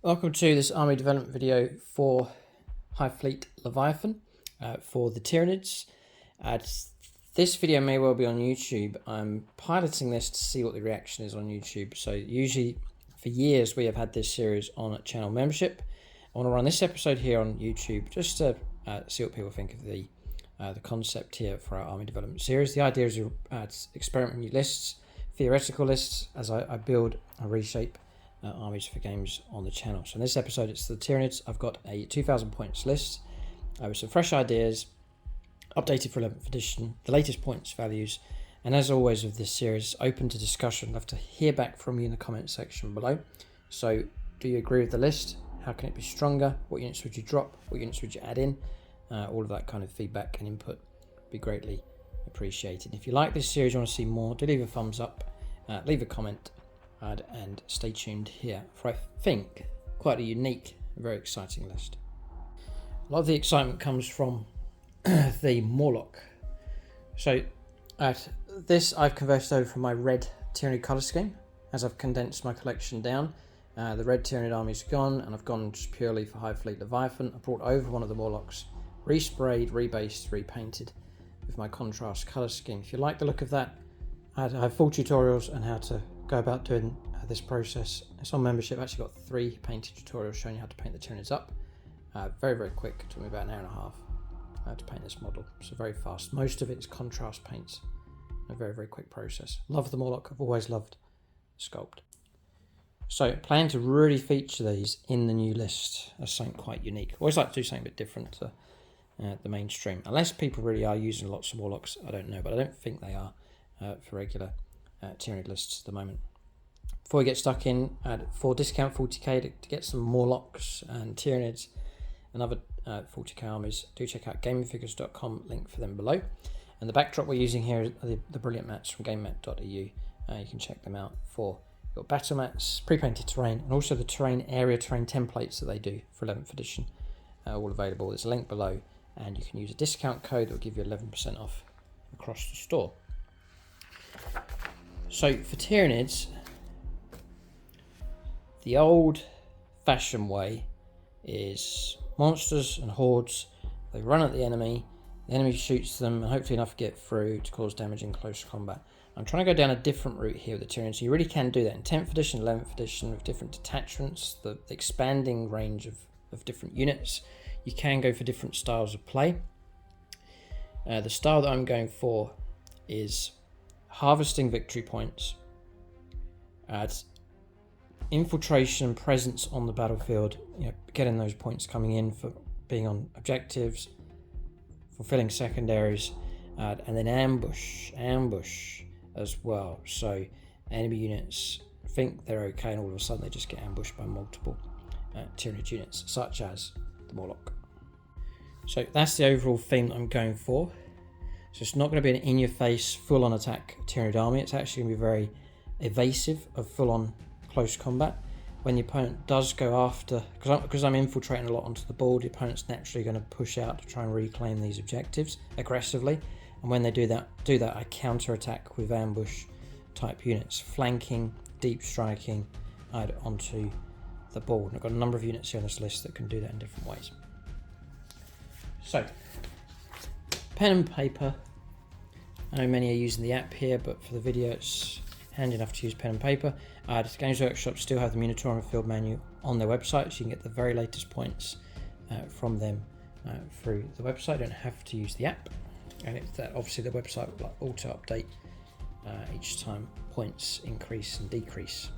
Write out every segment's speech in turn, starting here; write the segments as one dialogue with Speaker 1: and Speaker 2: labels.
Speaker 1: Welcome to this army development video for High Fleet Leviathan for the Tyranids. This video may well be on YouTube. I'm piloting this to see what the reaction is on YouTube. So usually for years we have had this series on channel membership. I want to run this episode here on YouTube just to see what people think of the concept here for our army development series. The idea is to experiment with new lists, theoretical lists, as I build and reshape armies for games on the channel. So in this episode it's the Tyranids. I've got a 2,000 points list with some fresh ideas, updated for 11th edition, the latest points values, and as always with this series, open to discussion. I'd love to hear back from you in the comment section below. So do you agree with the list? How can it be stronger? What units would you drop? What units would you add in? All of that kind of feedback and input would be greatly appreciated. If you like this series, you want to see more, do leave a thumbs up, leave a comment, and stay tuned here for, I think, quite a unique and very exciting list. A lot of the excitement comes from the Morlock. So this I've converted over from my red Tyranid colour scheme as I've condensed my collection down. The red Tyranid army's gone and I've gone just purely for High Fleet Leviathan. I brought over one of the Morlocks, resprayed, rebased, repainted with my contrast colour scheme. If you like the look of that, I have full tutorials on how to go about doing this process. It's on membership. I've actually got 3 painted tutorials showing you how to paint the Tyranids up. Very quick. It took me about an hour and a half to paint this model, so very fast. Most of it is contrast paints. A very quick process. Love the Morlock. I've always loved the sculpt. So plan to really feature these in the new list as something quite unique. Always like to do something a bit different to the mainstream. Unless people really are using lots of Morlocks, I don't know, but I don't think they are for regular Tyranid lists at the moment. Before we get stuck in, for discount 40k to get some Morlocks and Tyranids and other 40k armies, do check out gamingfigures.com, link for them below. And the backdrop we're using here is the brilliant mats from gamemat.eu. You can check them out for your battle mats, pre-painted terrain, and also the terrain templates that they do for 11th edition. All available. There's a link below, and you can use a discount code that will give you 11% off across the store. So for Tyranids, the old-fashioned way is monsters and hordes. They run at the enemy shoots them, and hopefully enough get through to cause damage in close combat. I'm trying to go down a different route here with the Tyranids, so you really can do that in 10th edition, 11th edition, with different detachments, the expanding range of different units. You can go for different styles of play. The style that I'm going for is harvesting victory points, infiltration and presence on the battlefield, getting those points coming in for being on objectives, fulfilling secondaries, and then ambush as well. So enemy units think they're okay and all of a sudden they just get ambushed by multiple Tyranid units, such as the Morlock. So that's the overall theme that I'm going for. So it's not going to be an in-your-face, full-on attack Tyranid army. It's actually going to be very evasive of full-on close combat. When the opponent does go after, because I'm infiltrating a lot onto the board, the opponent's naturally going to push out to try and reclaim these objectives aggressively. And when they do that, I counter-attack with ambush-type units, flanking, deep striking onto the board. And I've got a number of units here on this list that can do that in different ways. So, pen and paper. I know many are using the app here, but for the video it's handy enough to use pen and paper. Games Workshop still have the Minotaur and Field manual on their website, so you can get the very latest points from them through the website. You don't have to use the app, and obviously the website will auto-update each time points increase and decrease.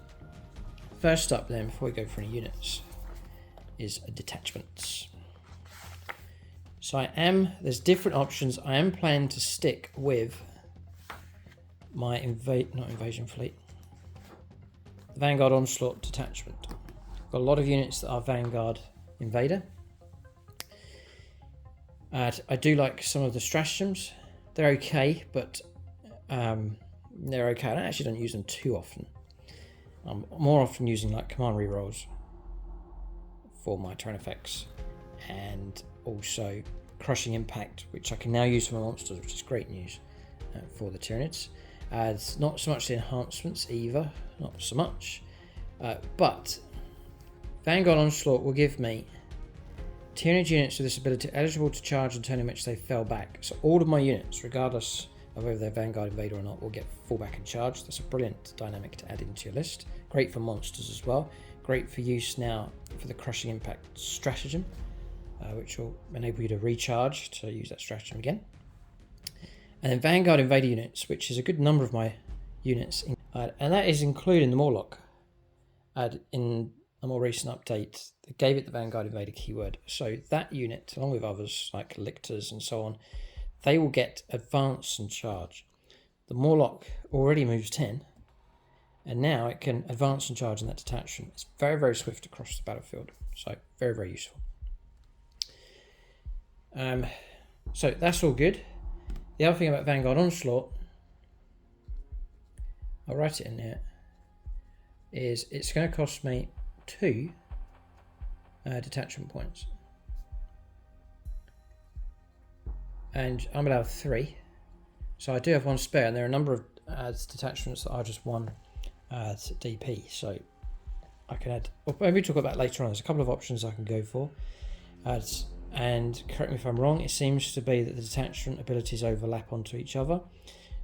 Speaker 1: First up then, before we go for any units, is detachments. So there's different options. I am planning to stick with my invasion fleet, the Vanguard Onslaught detachment. Got a lot of units that are Vanguard Invader. I do like some of the stratagems. They're okay, but they're okay. I actually don't use them too often. I'm more often using like command rerolls for my turn effects, and also crushing impact, which I can now use for my monsters, which is great news for the Tyranids. It's not so much the enhancements either, not so much, but Vanguard Onslaught will give me Tyranid units with this ability eligible to charge and turn in which they fell back. So all of my units, regardless of whether they're Vanguard Invader or not, will get fall back and charge. That's a brilliant dynamic to add into your list. Great for monsters as well. Great for use now for the Crushing Impact stratagem, which will enable you to recharge to use that stratagem again. And then Vanguard Invader units, which is a good number of my units, and that is including the Morlock. In a more recent update, they gave it the Vanguard Invader keyword. So that unit, along with others like Lictors and so on, they will get advance and charge. The Morlock already moves 10, and now it can advance and charge in that detachment. It's very, very swift across the battlefield, so very, very useful. So that's all good. The other thing about Vanguard Onslaught, I'll write it in there, is it's going to cost me 2 detachment points. And I'm allowed 3. So I do have 1 spare, and there are a number of detachments that are just 1 DP. So I can add, or maybe talk about that later on. There's a couple of options I can go for. And correct me if I'm wrong, it seems to be that the detachment abilities overlap onto each other.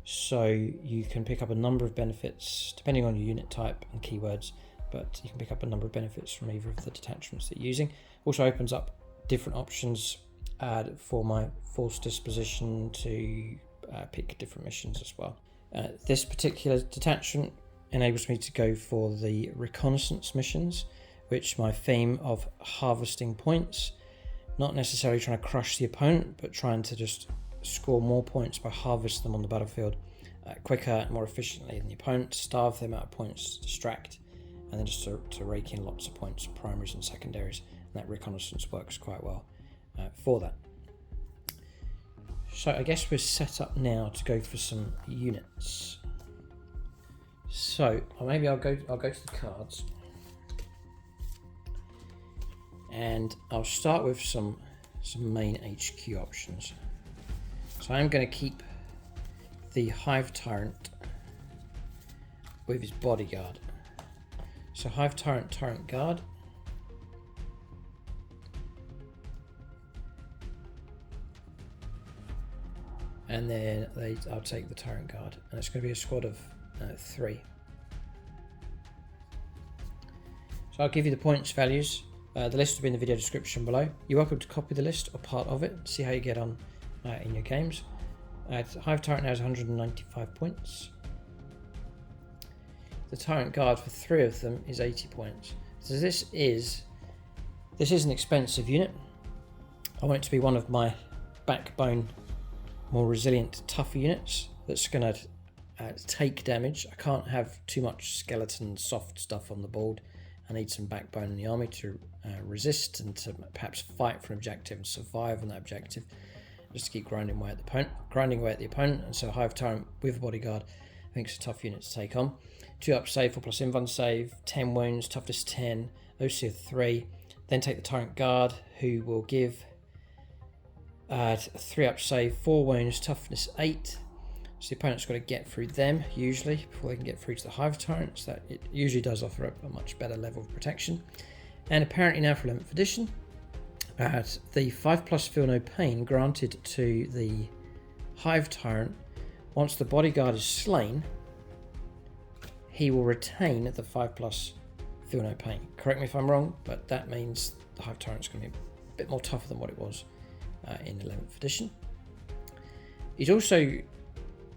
Speaker 1: So you can pick up a number of benefits depending on your unit type and keywords, but you can pick up a number of benefits from either of the detachments that you're using. Also opens up different options for my force disposition to pick different missions as well. This particular detachment enables me to go for the reconnaissance missions, which my theme of harvesting points, not necessarily trying to crush the opponent, but trying to just score more points by harvesting them on the battlefield quicker and more efficiently than the opponent, starve them out of points, distract, and then just to rake in lots of points, primaries and secondaries. And that reconnaissance works quite well for that. So I guess we're set up now to go for some units. So maybe I'll go to the cards, and I'll start with some main HQ options. So I'm going to keep the Hive Tyrant with his bodyguard. So Hive Tyrant, Tyrant Guard. And then I'll take the Tyrant Guard, and it's going to be a squad of 3. So I'll give you the points values. The list will be in the video description below. You're welcome to copy the list or part of it, see how you get on in your games. Hive Tyrant now has 195 points. The Tyrant Guard for 3 of them is 80 points. So this is an expensive unit. I want it to be one of my backbone, more resilient, tougher units that's going to take damage. I can't have too much skeleton soft stuff on the board. I need some backbone in the army to resist and to perhaps fight for an objective and survive on that objective, just to keep grinding away at the opponent. And so Hive Tyrant with a bodyguard, I think it's a tough unit to take on. 2 up save, 4+ invuln save, 10 wounds, toughness 10, OC of 3. Then take the Tyrant Guard, who will give 3 up save, 4 wounds, toughness 8. So the opponent's got to get through them usually before they can get through to the Hive Tyrants. That it usually does offer up a much better level of protection. And apparently now for 11th edition, the 5+ feel no pain granted to the Hive Tyrant, once the bodyguard is slain, he will retain the 5+ feel no pain. Correct me if I'm wrong, but that means the Hive Tyrant's going to be a bit more tougher than what it was in 11th edition. He's also,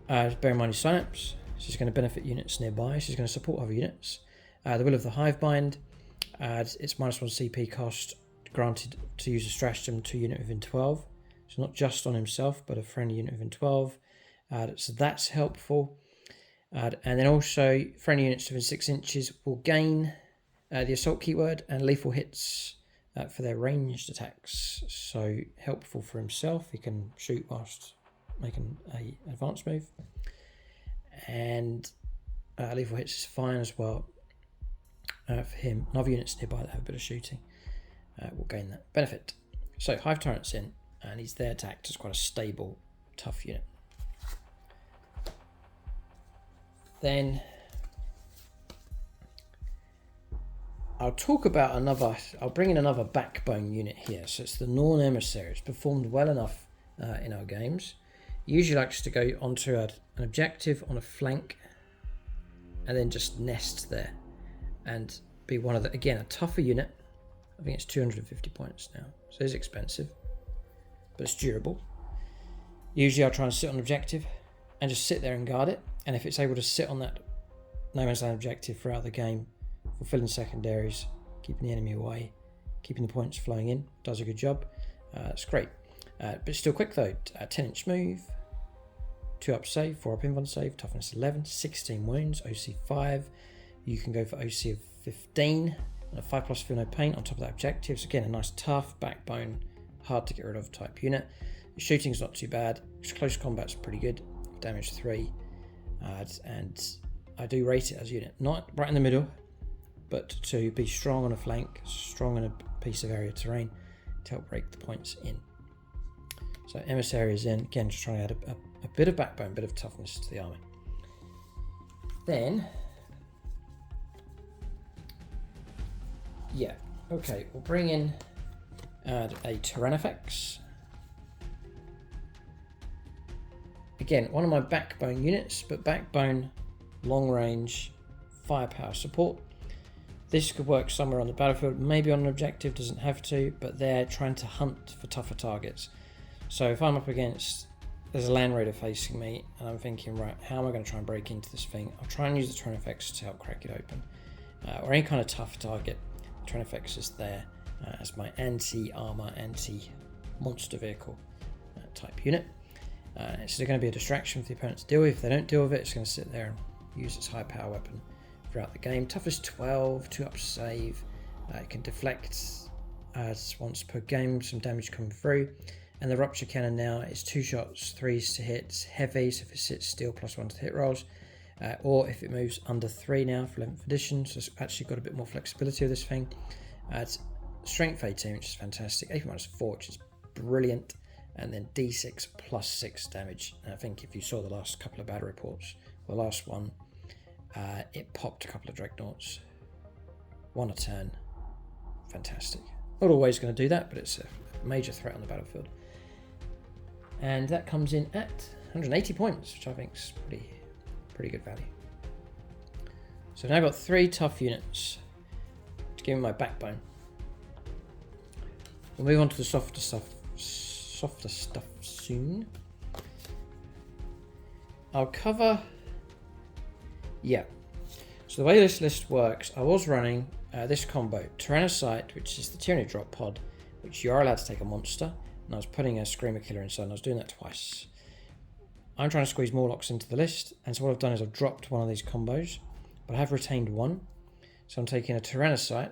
Speaker 1: bear in mind his synapse, so he's going to benefit units nearby, so he's going to support other units. The Will of the Hivebind, it's -1 CP cost, granted to use a stratagem to a unit within 12. So not just on himself, but a friendly unit within 12. So that's helpful. And then also, friendly units within 6 inches will gain the assault keyword and lethal hits for their ranged attacks. So helpful for himself. He can shoot whilst making an advanced move. And lethal hits is fine as well for him. And other units nearby that have a bit of shooting will gain that benefit. So Hive Tyrant's in, and he's there to act as quite a stable, tough unit. Then I'll talk about another, I'll bring in another backbone unit here. So it's the Norn Emissary. It's performed well enough in our games. Usually likes to go onto an objective on a flank and then just nest there and be one of the, again, a tougher unit. I think it's 250 points now, so it's expensive, but it's durable. Usually I'll try and sit on objective and just sit there and guard it, and if it's able to sit on that no man's land objective throughout the game, fulfilling secondaries, keeping the enemy away, keeping the points flowing in, does a good job. It's great, but it's still quick though. 10-inch move, 2-up save, 4-up invuln save, toughness 11, 16 wounds, OC 5. You can go for OC of 15 and a 5+ feel no pain on top of that objective. So again, a nice tough backbone, hard to get rid of type unit. Shooting's not too bad. Close combat's pretty good. Damage 3, and I do rate it as a unit, not right in the middle, but to be strong on a flank, strong on a piece of area terrain to help break the points in. So Emissary is in, again, just trying to add a bit of backbone, a bit of toughness to the army. Then, yeah, okay, we'll bring in, add a Tyrannifex. Again, one of my backbone units, but backbone, long range, firepower support. This could work somewhere on the battlefield, maybe on an objective, doesn't have to, but they're trying to hunt for tougher targets. So if I'm up against, there's a Land Raider facing me, and I'm thinking, right, how am I going to try and break into this thing? I'll try and use the Tyrannifex to help crack it open. Or any kind of tough target, the Tyrannifex is there as my anti-armor, anti-monster vehicle type unit. It's going to be a distraction for the opponent to deal with. If they don't deal with it, it's going to sit there and use its high power weapon throughout the game. Toughness 12, 2-up save. It can deflect once per game, some damage coming through. And the Rupture Cannon now is 2 shots, 3s to hit. It's heavy, so if it sits still, +1 to hit rolls. Or if it moves under 3 now for 11th edition, so it's actually got a bit more flexibility with this thing. It's Strength 18, which is fantastic. AP -4, which is brilliant. And then D6 +6 damage. And I think if you saw the last couple of battle reports, the last one, it popped a couple of Dreadnoughts. 1 a turn. Fantastic. Not always going to do that, but it's a major threat on the battlefield. And that comes in at 180 points, which I think is pretty good value. So now I've got 3 tough units to give me my backbone. We'll move on to the softer stuff soon. I'll cover, yeah. So the way this list works, I was running this combo, Tyrannocyte, which is the Tyranny drop pod, which you are allowed to take a monster, and I was putting a Screamer Killer inside, and I was doing that twice. I'm trying to squeeze Morlocks into the list, and so what I've done is I've dropped one of these combos, but I have retained one. So I'm taking a Tyrannocyte,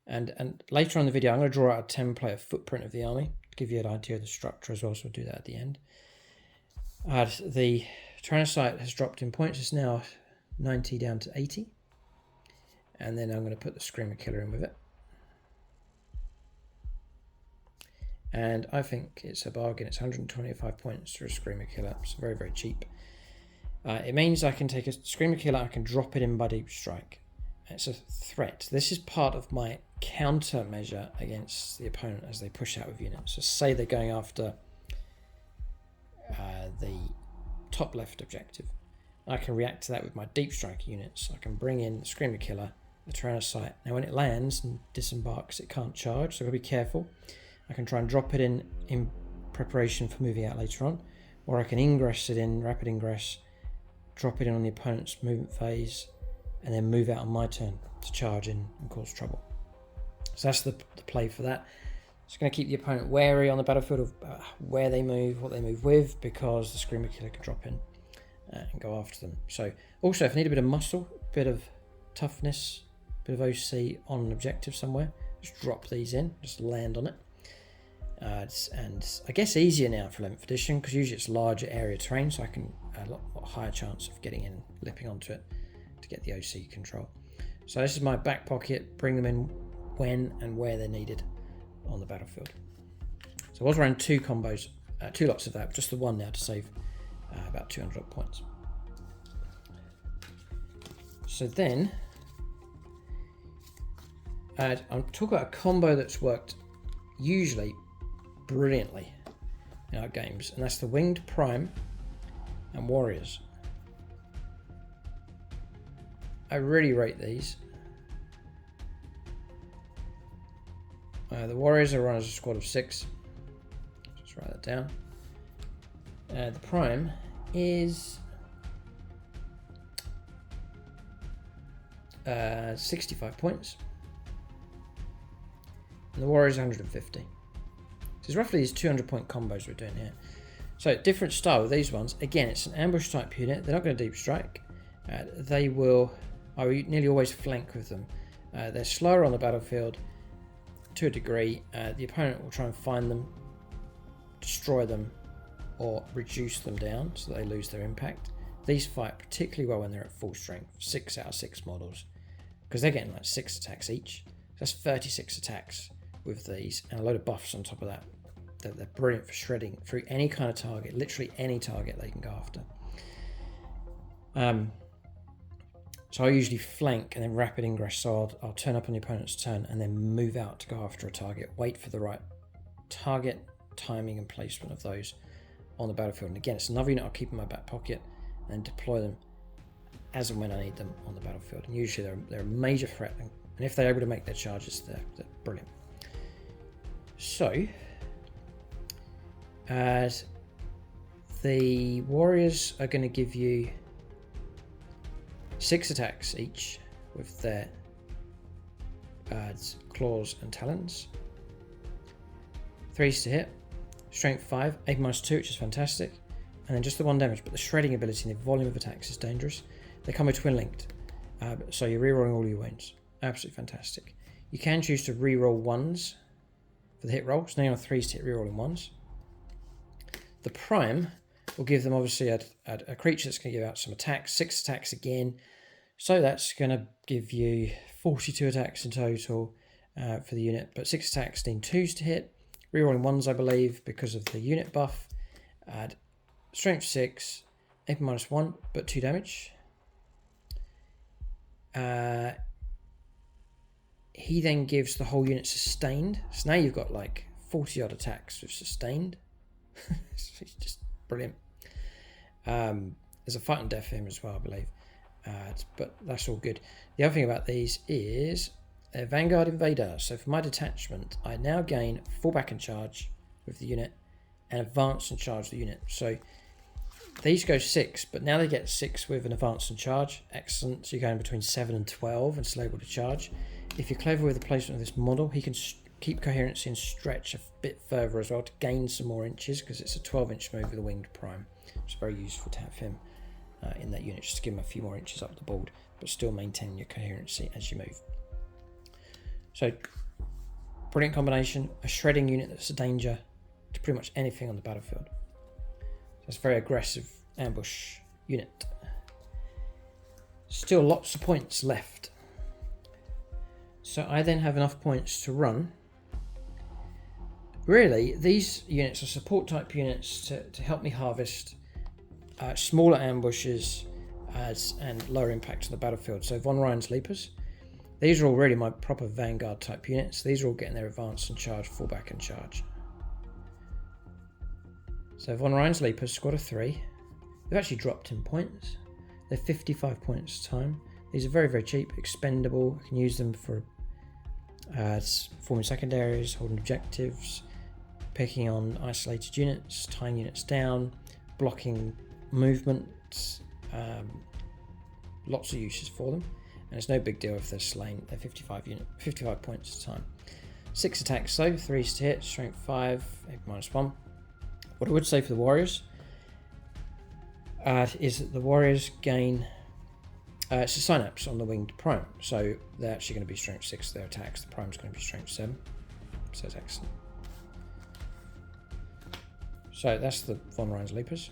Speaker 1: and later on in the video I'm going to draw out a template, a footprint of the army, to give you an idea of the structure as well, so we'll do that at the end. The Tyrannocyte has dropped in points, it's now 90 down to 80. And then I'm going to put the Screamer Killer in with it. And I think it's a bargain. It's 125 points for a Screamer Killer. It's very, very cheap. It means I can take a Screamer Killer, I can drop it in by Deep Strike. It's a threat. This is part of my countermeasure against the opponent as they push out with units. So say they're going after the top left objective. I can react to that with my Deep Strike units. I can bring in the Screamer Killer, the Tyrannocyte. Now when it lands and disembarks, it can't charge, so I've got to be careful. I can try and drop it in preparation for moving out later on, or I can ingress it in, rapid ingress, drop it in on the opponent's movement phase, and then move out on my turn to charge in and cause trouble. So that's the play for that. It's going to keep the opponent wary on the battlefield of where they move, what they move with, because the Screamer Killer can drop in and go after them. So also, if I need a bit of muscle, a bit of toughness, a bit of OC on an objective somewhere, just drop these in, just land on it. And I guess easier now for 11th edition, because usually it's larger area terrain, so I can a lot higher chance of getting in, lipping onto it to get the OC control. So this is my back pocket, bring them in when and where they're needed on the battlefield. So I was running 2 combos, 2 lots of that, just the one now to save about 200 points. So then And I'm talking about a combo that's worked usually brilliantly in our games, and that's the Winged Prime and Warriors. I really rate these. The Warriors are run as a squad of 6. Just write that down. The Prime is 65 points. And the Warriors 150. So it's roughly these 200-point combos we're doing here. So different style with these ones. Again, it's an ambush type unit. They're not going to deep strike. They will, I nearly always flank with them. They're slower on the battlefield to a degree. The opponent will try and find them, destroy them, or reduce them down so that they lose their impact. These fight particularly well when they're at full strength, 6 out of 6 models, because they're getting like 6 attacks each. That's 36 attacks with these, and a load of buffs on top of that. They're brilliant for shredding through any kind of target, literally any target they can go after. So I usually flank and then rapid ingress, so I'll turn up on the opponent's turn and then move out to go after a target, wait for the right target, timing and placement of those on the battlefield. And again, it's another unit I'll keep in my back pocket and deploy them as and when I need them on the battlefield. And usually they're a major threat, and if they're able to make their charges, they're brilliant. So, as the Warriors are going to give you 6 attacks each with their claws and talons, 3s to hit, strength 5, AP-2, which is fantastic, and then just the 1 damage, but the shredding ability and the volume of attacks is dangerous. They come with twin linked, so you're rerolling all your wounds. Absolutely fantastic. You can choose to reroll 1s for the hit roll, so now you're on 3s to hit, rerolling 1s. The Prime will give them obviously a creature that's going to give out some attacks, 6 attacks again, so that's going to give you 42 attacks in total for the unit, but 6 attacks need 2s to hit, rerolling 1s I believe because of the unit buff. Add strength 6, AP-1, but 2 damage. He then gives the whole unit sustained, so now you've got like 40 odd attacks with sustained. It's just brilliant. There's a fight and death for him as well, I believe, but that's all good. The other thing about these is Vanguard Invader. So for my detachment, I now gain fallback and charge with the unit and advance and charge the unit. So these go 6, but now they get 6 with an advance and charge. Excellent. So you're going between 7 and 12 and still able to charge. If you're clever with the placement of this model, he can keep coherency and stretch a bit further as well to gain some more inches, because it's a 12-inch move with a Winged Prime. It's very useful to have him in that unit, just to give him a few more inches up the board, but still maintain your coherency as you move. So, brilliant combination. A shredding unit that's a danger to pretty much anything on the battlefield. So it's a very aggressive ambush unit. Still lots of points left. So I then have enough points to run. Really, these units are support type units to help me harvest smaller ambushes and lower impact on the battlefield. So Von Ryan's Leapers. These are all really my proper Vanguard type units. These are all getting their advance and charge, fallback and charge. So Von Ryan's Leapers, squad of 3. They've actually dropped in points. They're 55 points a time. These are very, very cheap, expendable. I can use them for forming secondaries, holding objectives, picking on isolated units, tying units down, blocking movements. Lots of uses for them. And it's no big deal if they're slain. They're 55 points a time. 6 attacks though, 3s to hit, strength 5, AP-1. What I would say for the Warriors is that the Warriors gain it's a synapse on the Winged Prime, so they're actually going to be strength 6 for their attacks. The Prime's going to be strength 7, so it's excellent. So that's the Von Ryan's Leapers.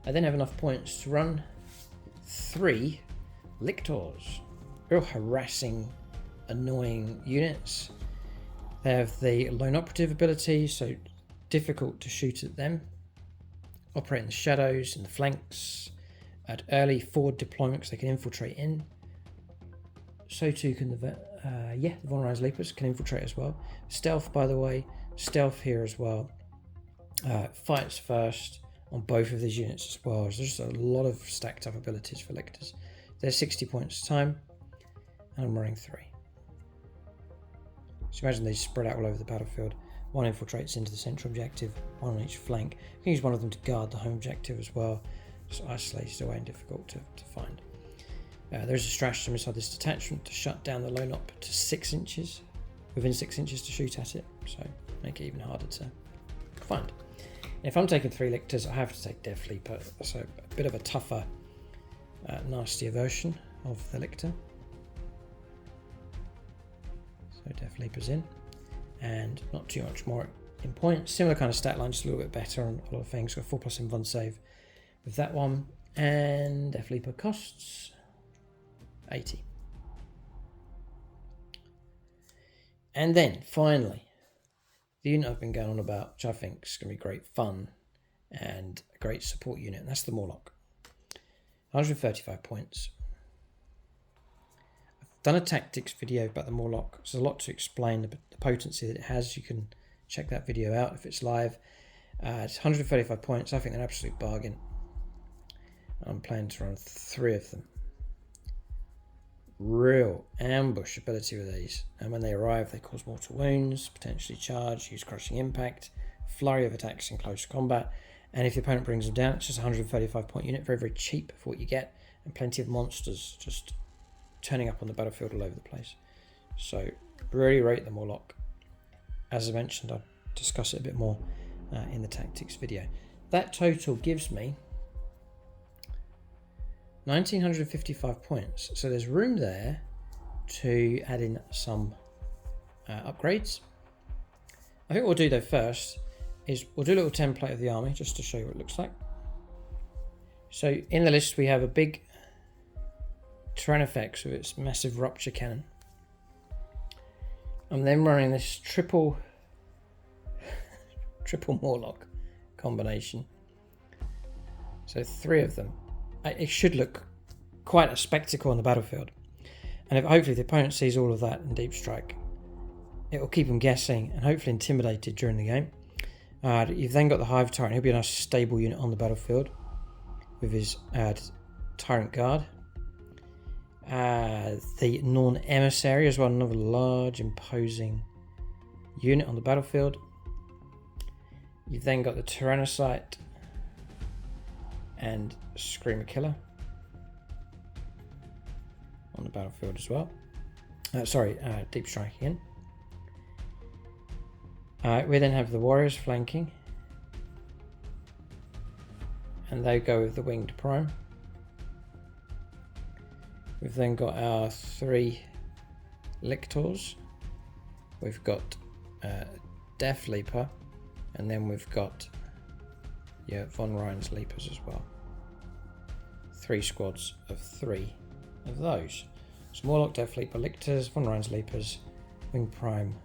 Speaker 1: I then have enough points to run 3 Lictors. Real harassing, annoying units. They have the lone operative ability, so difficult to shoot at them. Operate in the shadows, in the flanks. At early forward deployment, because they can infiltrate in. So too can the yeah, the Von Ryan's Leapers can infiltrate as well. Stealth, by the way, stealth here as well. Fights first on both of these units as well. There's just a lot of stacked up abilities for Lictors. There's 60 points time, and I'm running 3. So imagine these spread out all over the battlefield. One infiltrates into the central objective, one on each flank. You can use one of them to guard the home objective as well. Just isolated away and difficult to find. There's a stratagem inside this detachment to shut down the lone op to 6 inches, within 6 inches to shoot at it, so make it even harder to find. If I'm taking 3 Lictors, I have to take Death Leaper, so a bit of a tougher, nastier version of the Lictor. So Death Leaper's in, and not too much more in points. Similar kind of stat line, just a little bit better on a lot of things. Got 4+ in Von save with that one, and Death Leaper costs 80. And then finally, the unit I've been going on about, which I think is going to be great fun and a great support unit, and that's the Morlock. 135 points. I've done a tactics video about the Morlock. There's a lot to explain the potency that it has. You can check that video out if it's live. It's 135 points. I think they're an absolute bargain. I'm planning to run 3 of them. Real ambush ability with these, and when they arrive they cause mortal wounds, potentially charge, use crushing impact, flurry of attacks in close combat, and if the opponent brings them down, it's just a 135 point unit, very very cheap for what you get, and plenty of monsters just turning up on the battlefield all over the place. So really rate the Morlock. As I mentioned, I'll discuss it a bit more in the tactics video. That total gives me 1955 points, so there's room there to add in some upgrades. I think what we'll do though first is we'll do a little template of the army just to show you what it looks like. So in the list we have a big Tyranifex with its massive rupture cannon. I'm then running this triple Morlock combination, so 3 of them. It should look quite a spectacle on the battlefield, and if hopefully the opponent sees all of that in Deep Strike, it will keep them guessing and hopefully intimidated during the game. You've then got the Hive Tyrant. He'll be a nice stable unit on the battlefield with his Tyrant Guard. The Norn Emissary as well, another large imposing unit on the battlefield. You've then got the Tyrannocyte and Screamer Killer on the battlefield as well. Deep Strike again. We then have the Warriors flanking, and they go with the Winged Prime. We've then got our 3 Lictors. We've got Death Leaper, and then we've got Von Ryan's Leapers as well. 3 squads of 3 of those. So Morlock, Death Leaper, Lictors, Von Ryan's Leapers, Winged Prime,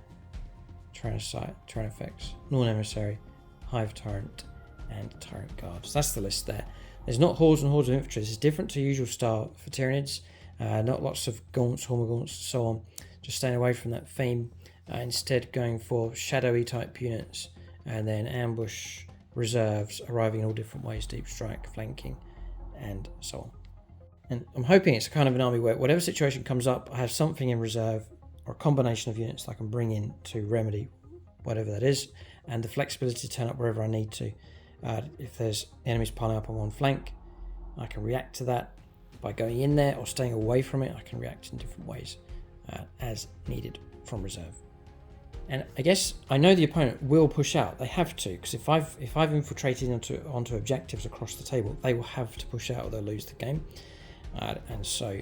Speaker 1: Tyrannocyte, Tyrannifex, Norn Emissary, Hive Tyrant, and Tyrant Guard. So that's the list there. There's not hordes and hordes of infantry. This is different to usual style for Tyranids. Not lots of gaunts, hormogaunts, and so on. Just staying away from that theme. Instead going for shadowy type units, and then ambush reserves arriving in all different ways, deep strike, flanking, and so on. And I'm hoping it's kind of an army where whatever situation comes up, I have something in reserve or a combination of units that I can bring in to remedy whatever that is, and the flexibility to turn up wherever I need to. If there's enemies piling up on one flank, I can react to that by going in there or staying away from it. I can react in different ways as needed from reserve. And I guess I know the opponent will push out. They have to, because if I've infiltrated onto objectives across the table, they will have to push out or they'll lose the game. And so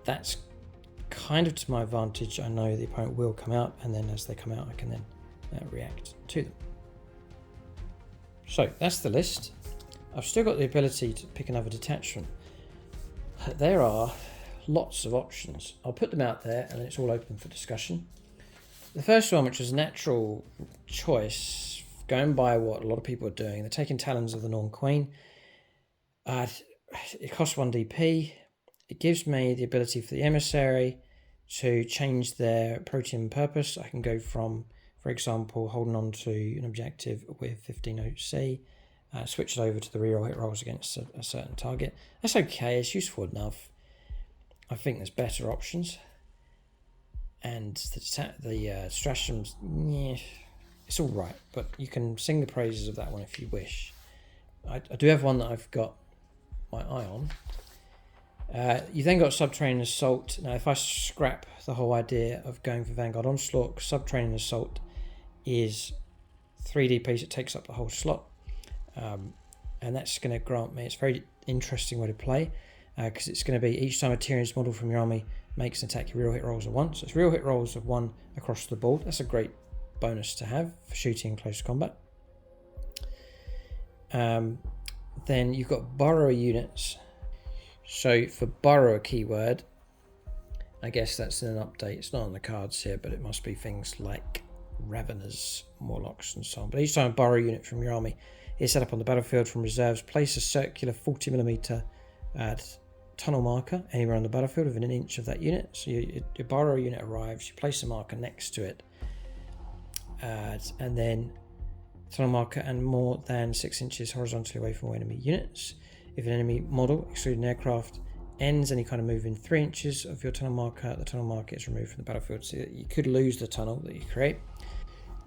Speaker 1: that's kind of to my advantage. I know the opponent will come out, and then as they come out, I can then react to them. So that's the list. I've still got the ability to pick another detachment. There are lots of options. I'll put them out there, and then it's all open for discussion. The first one, which was a natural choice, going by what a lot of people are doing, they're taking Talons of the Norn Queen. It costs 1 DP. It gives me the ability for the Emissary To change their protein purpose, I can go from, for example, holding on to an objective with 15 OC, switch it over to the reroll hit rolls against a certain target. That's okay, it's useful enough. I think there's better options. And the stratagems, yeah, it's all right, but you can sing the praises of that one if you wish. I do have one that I've got my eye on. You then got Subterranean Assault. Now, if I scrap the whole idea of going for Vanguard Onslaught, Subterranean Assault is 3D piece. It takes up the whole slot, and that's going to grant me. It's a very interesting way to play because it's going to be each time a Tyranids model from your army makes an attack, your real hit rolls of 1. So it's real hit rolls of 1 across the board. That's a great bonus to have for shooting in close combat. Then you've got Borrower units. So for Borrower keyword, I guess that's in an update. It's not on the cards here, but it must be things like Raveners, Morlocks, and so on. But each time a Borrower unit from your army is set up on the battlefield from reserves, place a circular 40mm tunnel marker anywhere on the battlefield within an inch of that unit. So your Borrower unit arrives, you place a marker next to it, and then tunnel marker and more than 6 inches horizontally away from all enemy units. If an enemy model, excluding aircraft, ends any kind of move in 3 inches of your tunnel marker, the tunnel marker is removed from the battlefield. So you could lose the tunnel that you create.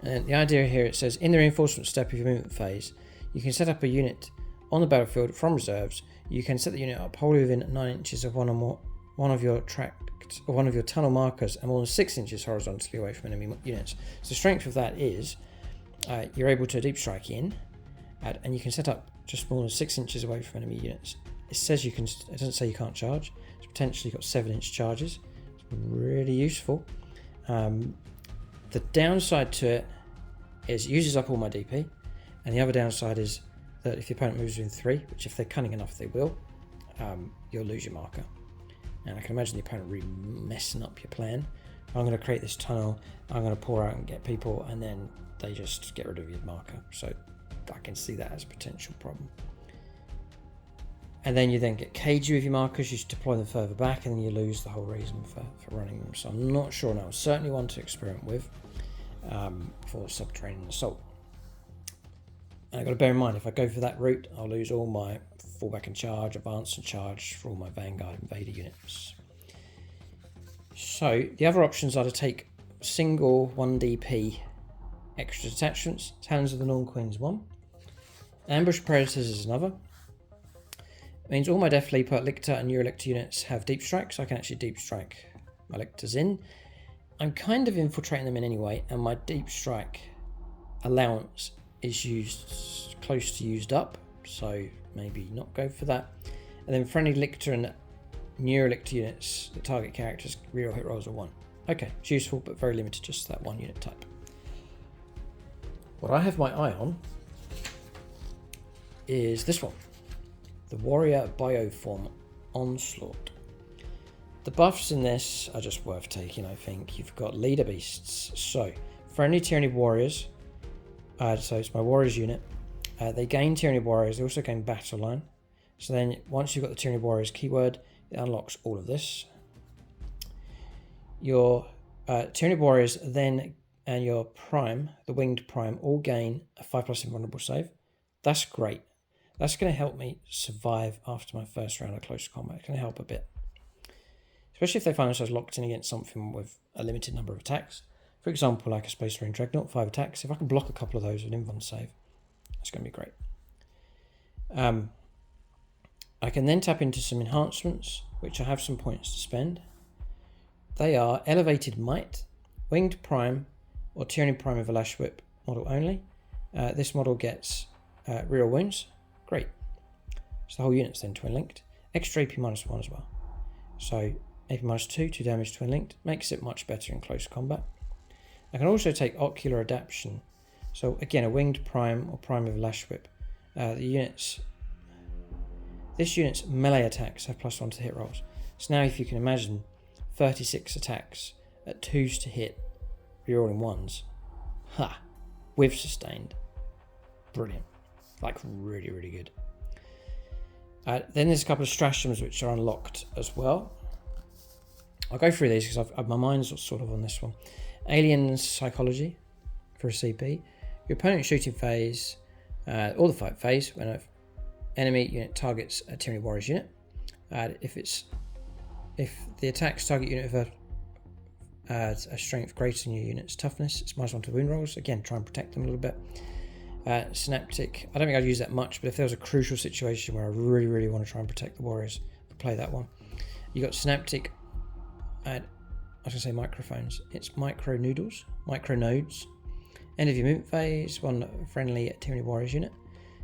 Speaker 1: And the idea here, it says, in the reinforcement step of your movement phase, you can set up a unit on the battlefield from reserves. You can set the unit up wholly within 9 inches of one of your tunnel markers and more than 6 inches horizontally away from enemy units. So the strength of that is you're able to deep strike in, and you can set up just more than 6 inches away from enemy units. It says you can. It doesn't say you can't charge. It's potentially got 7-inch charges. It's really useful. The downside to it is it uses up all my DP, and the other downside is that if your opponent moves within 3, which if they're cunning enough they will, you'll lose your marker. And I can imagine the opponent really messing up your plan. I'm going to create this tunnel, I'm going to pour out and get people, and then they just get rid of your marker. So I can see that as a potential problem. And then you then get cagey with your markers, you deploy them further back, and then you lose the whole reason for running them. So I'm not sure now. Certainly one to experiment with for Subterranean Assault. And I've got to bear in mind, if I go for that route, I'll lose all my fallback and charge, advance and charge for all my Vanguard Invader units. So the other options are to take single 1DP extra detachments. Talons of the Norn Queen's 1. Ambush Predators is another. It means all my Death Leaper, Lictor and Neurolictor units have deep strike, so I can actually deep strike my Lictors in. I'm kind of infiltrating them in anyway, and my deep strike allowance is used close to used up, so maybe not go for that. And then friendly Lictor and Neurolictor units, the target characters reroll hit rolls of 1. Okay, it's useful, but very limited, just that one unit type. What I have my eye on is this one, the Warrior Bioform Onslaught. The buffs in this are just worth taking, I think. You've got Leader Beasts, so friendly Tyranid Warriors, so it's my Warriors unit. They gain Tyranid Warriors, they also gain Battle Line. So then once you've got the Tyranid Warriors keyword, it unlocks all of this. Your Tyranid Warriors then and your Prime, the Winged Prime, all gain a 5+ invulnerable save. That's great. That's going to help me survive after my first round of close combat. It's going to help a bit. Especially if they find themselves locked in against something with a limited number of attacks. For example, like a Space Marine Dreadnought, 5 attacks. If I can block a couple of those with an invuln save, that's going to be great. I can then tap into some enhancements, which I have some points to spend. They are Elevated Might, Winged Prime, or Tyranid Prime with a Lash Whip model only. This model gets real wounds. Great. So the whole unit's then twin linked. Extra AP -1 as well. So AP -2, 2 damage twin linked. Makes it much better in close combat. I can also take Ocular Adaptation. So again, a Winged Prime or Prime with a Lash Whip. This unit's melee attacks have +1 to hit rolls. So now if you can imagine 36 attacks at 2s to hit, rerolling 1s. Ha! With sustained. Brilliant. Like really, really good. Then there's a couple of stratagems which are unlocked as well. I'll go through these because my mind's sort of on this one. Alien psychology for a CP. Your opponent's shooting phase, or the fight phase, when an enemy unit targets a Tyranid Warriors unit. If the attack's target unit of a strength greater than your unit's toughness, it's -1 to wound rolls. Again, try and protect them a little bit. Synaptic, I don't think I'd use that much, but if there was a crucial situation where I really want to try and protect the Warriors, I'd play that one. You got Synaptic, I was going to say microphones, it's micronodes. End of your movement phase, one friendly Tyranid Warriors unit.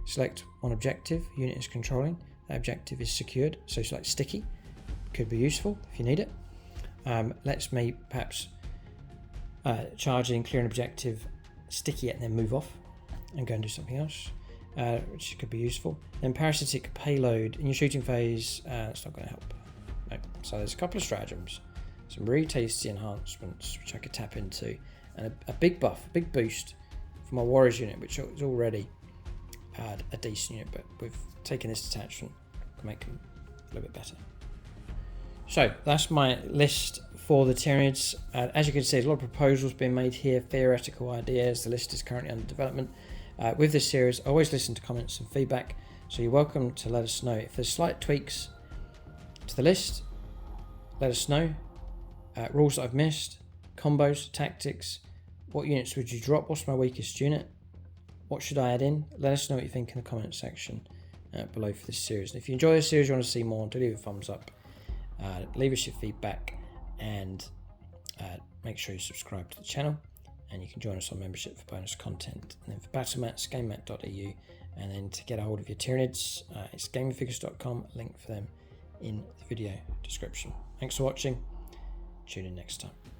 Speaker 1: Select one objective, unit is controlling. That objective is secured, so it's like sticky. Could be useful if you need it. Let's me perhaps charge in, clear an objective, sticky it, and then move off and go and do something else, which could be useful. Then parasitic payload in your shooting phase, it's not going to help. No. So there's a couple of stratagems, some really tasty enhancements which I could tap into, and a big buff, a big boost for my Warriors unit, which is already a decent unit, but with taking this detachment, can make them a little bit better. So that's my list for the Tyranids. As you can see, there's a lot of proposals being made here, theoretical ideas. The list is currently under development. With this series, I always listen to comments and feedback, so you're welcome to let us know. If there's slight tweaks to the list, let us know. Rules that I've missed, combos, tactics, what units would you drop, what's my weakest unit, what should I add in? Let us know what you think in the comment section below for this series. And if you enjoy this series, you want to see more, do leave a thumbs up, leave us your feedback, and make sure you subscribe to the channel. And you can join us on membership for bonus content. And then for battle mats, gamemat.eu. And then to get a hold of your Tyranids, it's gamingfigures.com, link for them in the video description. Thanks for watching. Tune in next time.